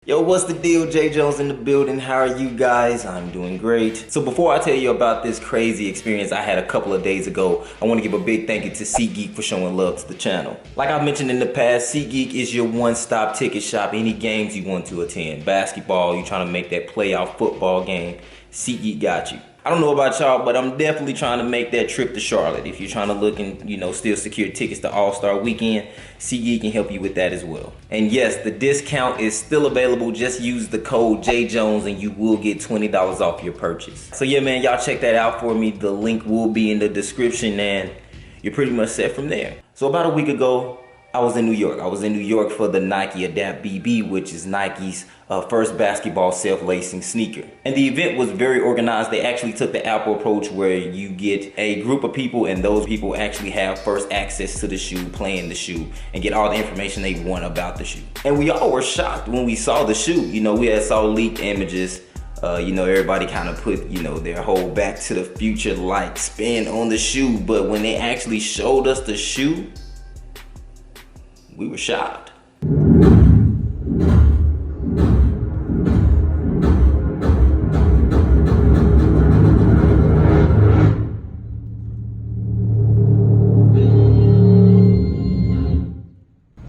Yo, what's the deal? Jay Jones in the building. How are you guys? I'm doing great. So before I tell you about this crazy experience I had a couple of days ago, I want to give a big thank you to SeatGeek for showing love to the channel. Like I mentioned in the past, SeatGeek is your one-stop ticket shop. Any games you want to attend, basketball, you trying to make that playoff football game, SeatGeek got you. I don't know about y'all, but I'm definitely trying to make that trip to Charlotte. If you're trying to look and, still secure tickets to All-Star Weekend, SeatGeek can help you with that as well. And yes, the discount is still available. Just use the code JJones and you will get $20 off your purchase. So yeah, man, y'all check that out for me. The link will be in the description and you're pretty much set from there. So about a week ago, I was in New York. I was in New York for the Nike Adapt BB, which is Nike's first basketball self-lacing sneaker. And the event was very organized. They actually took the Apple approach where you get a group of people and those people actually have first access to the shoe, play in the shoe, and get all the information they want about the shoe. And we all were shocked when we saw the shoe. We had saw leaked images. Everybody kind of put, their whole Back to the Future like spin on the shoe. But when they actually showed us the shoe, we were shocked.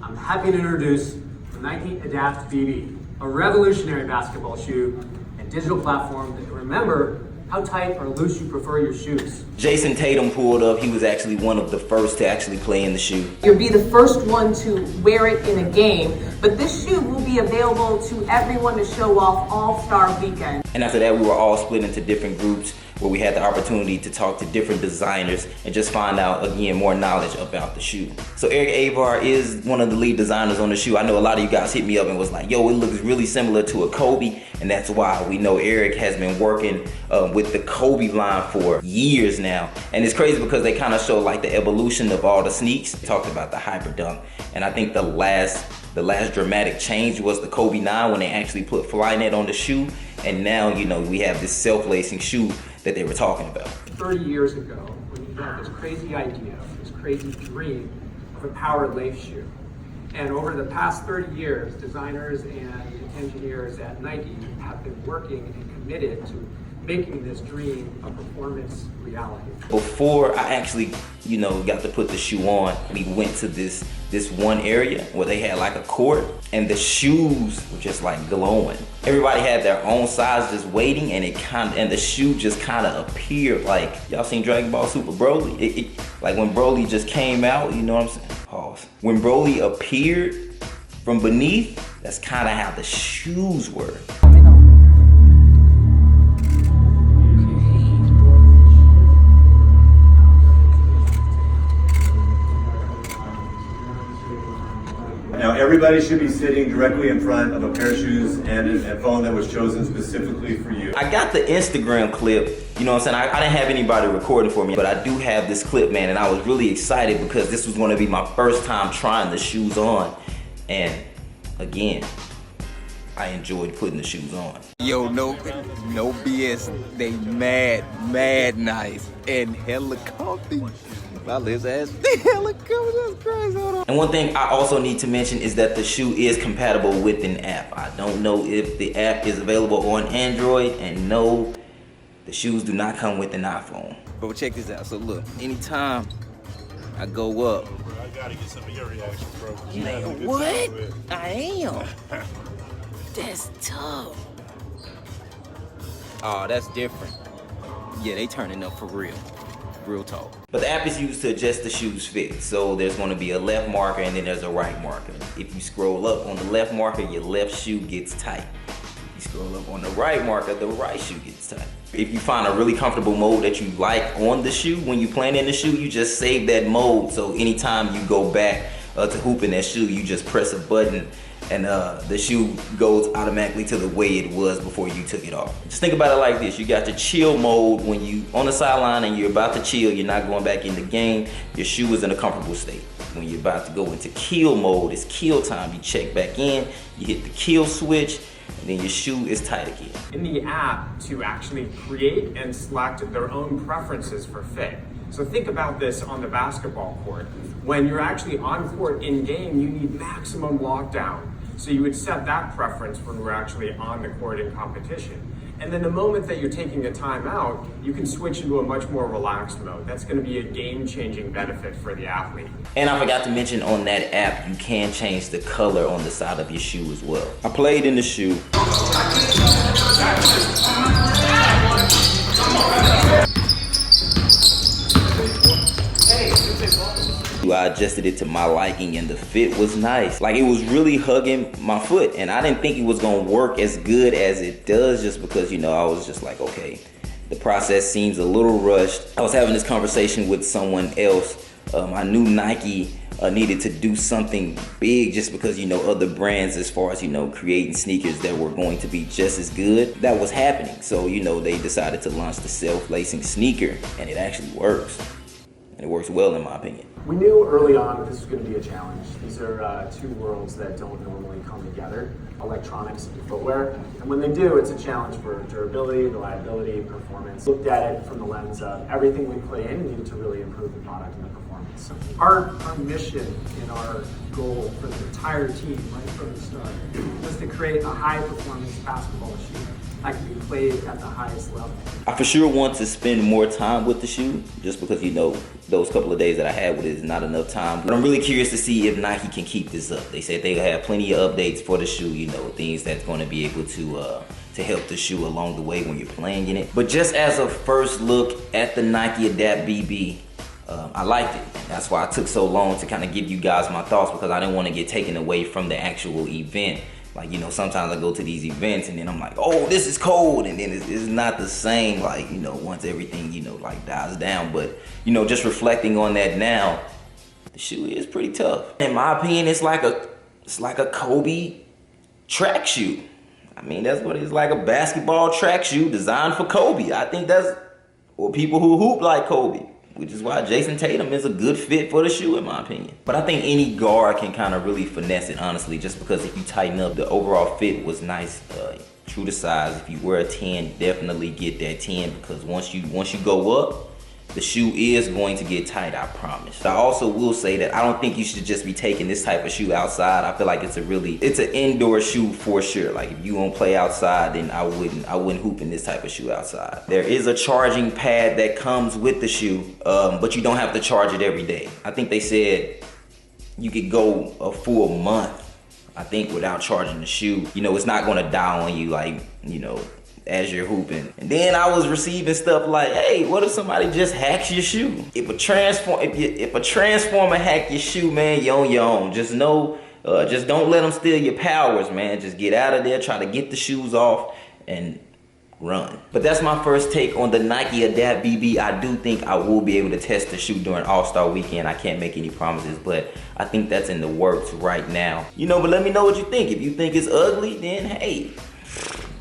I'm happy to introduce the Nike Adapt BB, a revolutionary basketball shoe and digital platform that can remember how tight or loose you prefer your shoes. Jason Tatum pulled up. He was actually one of the first to actually play in the shoe. You'll be the first one to wear it in a game, but this shoe will be available to everyone to show off All-Star Weekend. And after that, we were all split into different groups where we had the opportunity to talk to different designers and just find out, again, more knowledge about the shoe. So Eric Avar is one of the lead designers on the shoe. I know a lot of you guys hit me up and was like, yo, it looks really similar to a Kobe. And that's why we know Eric has been working with the Kobe line for years now. And it's crazy because they kind of show like the evolution of all the sneaks. They talked about the Hyperdunk. And I think the last dramatic change was the Kobe 9 when they actually put Flyknit on the shoe. And now, we have this self-lacing shoe that they were talking about. 30 years ago, when you had this crazy idea, this crazy dream of a powered lace shoe. And over the past 30 years, designers and engineers at Nike have been working and committed to making this dream a performance reality. Before I actually, got to put the shoe on, we went to this one area where they had like a court and the shoes were just like glowing. Everybody had their own size just waiting and the shoe just kind of appeared like, y'all seen Dragon Ball Super Broly? Like when Broly just came out, you know what I'm saying? Pause. When Broly appeared from beneath, that's kind of how the shoes were. Now everybody should be sitting directly in front of a pair of shoes and a phone that was chosen specifically for you. I got the Instagram clip, I didn't have anybody recording for me, but I do have this clip, man, and I was really excited because this was gonna be my first time trying the shoes on. And again, I enjoyed putting the shoes on. Yo, no BS, they mad nice and hella comfy. My lips ass hella comfy, that's crazy. Hold on. And one thing I also need to mention is that the shoe is compatible with an app. I don't know if the app is available on Android, and no, the shoes do not come with an iPhone. But check this out, so look, anytime I go up. Bro, I gotta get some of your reaction, bro. Man, what? I am. That's tough. Oh, that's different. Yeah, they turning up for real. Real talk. But the app is used to adjust the shoe's fit. So there's going to be a left marker and then there's a right marker. If you scroll up on the left marker, your left shoe gets tight. If you scroll up on the right marker, the right shoe gets tight. If you find a really comfortable mode that you like on the shoe, when you playing in the shoe, you just save that mode. So anytime you go back to hooping that shoe, you just press a button and the shoe goes automatically to the way it was before you took it off. Just think about it like this. You got your chill mode when you on the sideline and you're about to chill, you're not going back in the game, your shoe is in a comfortable state. When you're about to go into kill mode, it's kill time. You check back in, you hit the kill switch, and then your shoe is tight again. In the app to actually create and select their own preferences for fit. So think about this on the basketball court. When you're actually on court in game, you need maximum lockdown. So you would set that preference when we're actually on the court in competition. And then the moment that you're taking a time out, you can switch into a much more relaxed mode. That's going to be a game-changing benefit for the athlete. And I forgot to mention, on that app, you can change the color on the side of your shoe as well. I played in the shoe. I adjusted it to my liking and the fit was nice. Like, it was really hugging my foot, and I didn't think it was gonna work as good as it does, just because, you know, I was just like, okay, the process seems a little rushed. I was having this conversation with someone else. I knew Nike needed to do something big, just because, you know, other brands, as far as, you know, creating sneakers that were going to be just as good, that was happening. So, you know, they decided to launch the self-lacing sneaker, and it actually works. And it works well, in my opinion. We knew early on that this was going to be a challenge. These are two worlds that don't normally come together, electronics and footwear. And when they do, it's a challenge for durability, reliability, performance. Looked at it from the lens of everything we put in needed to really improve the product and the performance. Our mission and our goal for the entire team, right from the start, was to create a high-performance basketball shoe that can be played at the highest level. I for sure want to spend more time with the shoe, just because, you know, those couple of days that I had with it is not enough time. But I'm really curious to see if Nike can keep this up. They said they have plenty of updates for the shoe, you know, things that's going to be able to help the shoe along the way when you're playing in it. But just as a first look at the Nike Adapt BB, I liked it. That's why I took so long to kind of give you guys my thoughts, because I didn't want to get taken away from the actual event. Like, you know, sometimes I go to these events and then I'm like, oh, this is cold. And then it's not the same, like, you know, once everything, you know, like dies down. But, you know, just reflecting on that now, the shoe is pretty tough. In my opinion, it's like a Kobe track shoe. I mean, that's what it's like, a basketball track shoe designed for Kobe. I think that's for people who hoop like Kobe, which is why Jason Tatum is a good fit for the shoe, in my opinion. But I think any guard can kind of really finesse it, honestly, just because if you tighten up, the overall fit was nice, true to size. If you wear a 10, definitely get that 10, because once you go up, the shoe is going to get tight, I promise. I also will say that I don't think you should just be taking this type of shoe outside. I feel like it's an indoor shoe for sure. Like, if you won't play outside, then I wouldn't hoop in this type of shoe outside. There is a charging pad that comes with the shoe, but you don't have to charge it every day. I think they said you could go a full month, I think, without charging the shoe. You know, it's not gonna die on you, like, you know, as you're hooping. And then I was receiving stuff like, hey, what if somebody just hacks your shoe? If a transformer hack your shoe, man, you're on your own. Just know, just don't let them steal your powers, man. Just get out of there, try to get the shoes off, and run. But that's my first take on the Nike Adapt BB. I do think I will be able to test the shoe during All-Star Weekend. I can't make any promises, but I think that's in the works right now. You know, but let me know what you think. If you think it's ugly, then hey,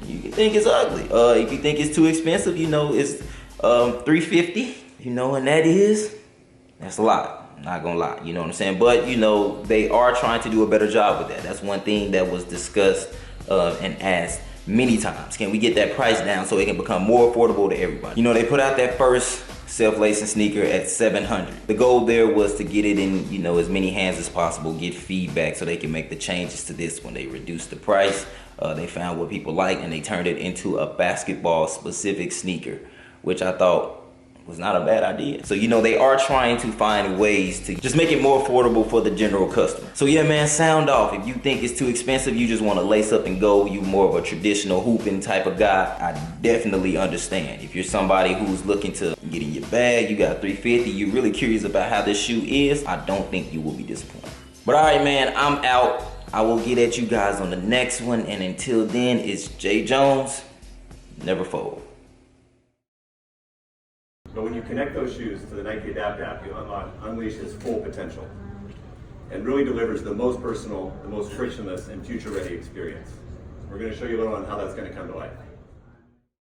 you can think it's ugly. If you think it's too expensive, you know, it's $350, you know, and that's a lot. I'm not gonna lie, you know what I'm saying? But, you know, they are trying to do a better job with that. That's one thing that was discussed and asked many times. Can we get that price down so it can become more affordable to everybody? You know, they put out that first self-lacing sneaker at $700. The goal there was to get it in, you know, as many hands as possible, get feedback so they can make the changes to this when they reduce the price. They found what people like, and they turned it into a basketball specific sneaker, which I thought was not a bad idea. So, you know, they are trying to find ways to just make it more affordable for the general customer. So yeah, man, sound off. If you think it's too expensive, you just want to lace up and go, you more of a traditional hooping type of guy, I definitely understand. If you're somebody who's looking to get in your bag, you got $350, you're really curious about how this shoe is, I don't think you will be disappointed. But all right, man, I'm out. I will get at you guys on the next one, and until then, it's Jay Jones. Never fold. But when you connect those shoes to the Nike Adapt app, you unleash its full potential and really delivers the most personal, the most frictionless, and future-ready experience. We're going to show you a little on how that's going to come to life.